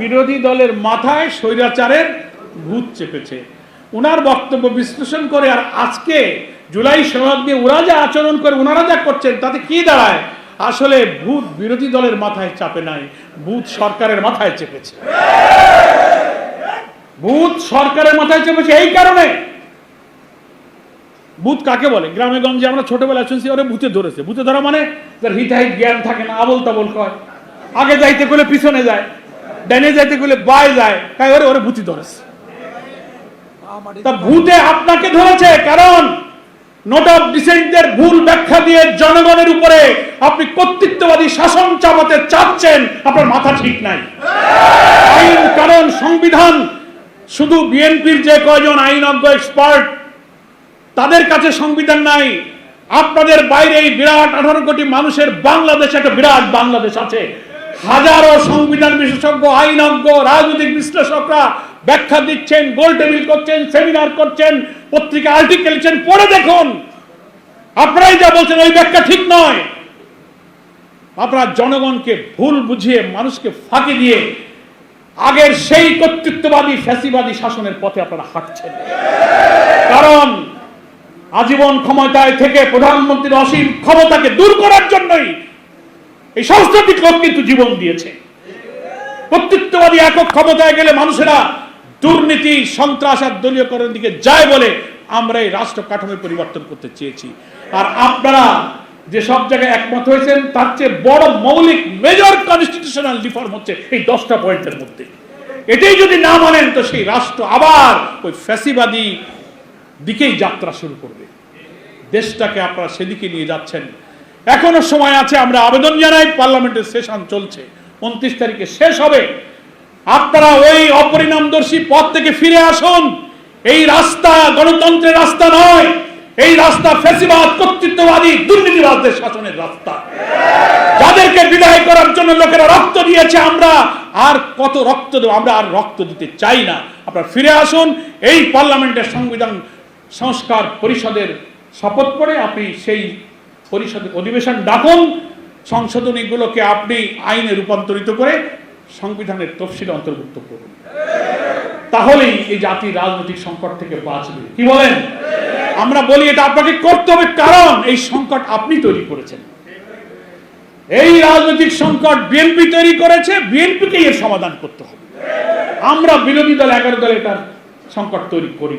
বিরোধী দলের মাথায় স্বৈরাচারের ভূত চেপেছে। ওনার বক্তব্য বিশ্লেষণ করে আর আজকে জুলাই সনদ নিয়ে ওরা যা আচরণ করে, ওনারা যা করছেন, তাতে কি দাঁড়ায়? আসলে ভূত বিরোধী দলের মাথায় চাপে নাই, ভূত সরকারের মাথায় চেপেছে। ভূত সরকারের মাথায় চেপেছে এই কারণে। ভূত কাকে বলে? গ্রামে গঞ্জে আমরা ছোটবেলায় শুনছি ওরে ভূতে ধরেছে। ভূতে ধরা মানে যার হিতাহিত জ্ঞান থাকে না, আবল তাবল কয়, আগে যাইতে গেলে পিছনে যায়, ডাইনে যাইতে গেলে বায়ে যায়, তাই ওরে ভূতি ধরেছে। তা ভূতে আপনাকে ধরেছে কারণ নোট অফ ডিসেন্টের ভুল ব্যাখ্যা দিয়ে জনগণের উপরে আপনি কর্তৃত্ববাদী শাসন চাপাতে চাচ্ছেন। আপনার মাথা ঠিক নাই। আইন কারণ সংবিধান শুধু বিএনপির যে কয়জন আইনজ্ঞ এক্সপার্ট তাদের কাছে সংবিধান নাই। আপনাদের বাইরে এই বিরাট 18 কোটি মানুষের বাংলাদেশ, একটা বিরাট বাংলাদেশ আছে। হাজারো সংবিধান বিশেষজ্ঞ, আইনজ্ঞ, রাজনৈতিক বিশ্লেষকরা ব্যাখ্যা দিচ্ছেন, গোল টেবিল করছেন, সেমিনার করছেন, পত্রিকা আর্টিকেল লিখছেন, পড়ে দেখুন। আপনারাই যা বলছেন ওই ব্যাখ্যা ঠিক নয়। আপনারা জনগণকে ভুল বুঝিয়ে, মানুষকে ফাঁকি দিয়ে আগের সেই কর্তৃত্ববাদী ফ্যাসিবাদী শাসনের পথে আপনারা হাঁটছেন। কারণ আজীবন ক্ষমতায় থেকে প্রধানমন্ত্রীর অসীম ক্ষমতাকে দূর করার জন্যই এই সংস্থাটি লোক কিন্তু জীবন দিয়েছে। কর্তৃত্ববাদী একক ক্ষমতায় গেলে মানুষেরা দুর্নীতি, সন্ত্রাস আর দলীয়করণের দিকে যায় বলে আমরা এই রাষ্ট্র কাঠামো পরিবর্তন করতে চেয়েছি। আর আপনারা যে সব জায়গায় একমত হয়েছেন তার চেয়ে বড় মৌলিক মেজর কনস্টিটিউশনাল রিফর্ম হচ্ছে এই 10টা পয়েন্টের মধ্যে। এটাই যদি না মানেন তো সেই রাষ্ট্র আবার ওই ফ্যাসিবাদী দিকেই যাত্রা শুরু করবে। দেশটাকে আপনারা সেদিকে নিয়ে যাচ্ছেন। এখনো সময় আছে, আমরা আবেদন জানাই। পার্লামেন্টের সেশন চলছে, 29 তারিখে শেষ হবে। আপনারা ওই অপরিণামদর্শী পথ থেকে ফিরে আসুন। এই রাস্তা গণতন্ত্রের রাস্তা নয়, এই রাস্তা ফ্যাসিবাদ, কর্তৃত্ববাদী, দুর্নীতিবাদদের শাসনের রাস্তা। যাদেরকে বিদায় করার জন্য লোকেরা রক্ত দিয়েছে, আমরা আর কত রক্ত দেব? আমরা আর রক্ত দিতে চাই না। আপনারা ফিরে আসুন। এই পার্লামেন্টের সংবিধান সংস্কার পরিষদের শপথ করে আপনি সেই পরিষদের অধিবেশন ডাকুন। সংশোধনীগুলোকে আপনি আইনে রূপান্তরিত করে সংবিধানের তফসিলে অন্তর্ভুক্ত করুন। তাহলেই এই জাতির রাজনৈতিক সংকট থেকে বাঁচবে। কি বলেন? আমরা বলি এটা আপনাকে করতে হবে, কারণ এই সংকট আপনি তৈরি করেছেন। এই রাজনৈতিক সংকট বিএনপি তৈরি করেছে, বিএনপিকে এর সমাধান করতে হবে। আমরা বিরোধী দল 11 দল এটার সংকট তৈরি করি।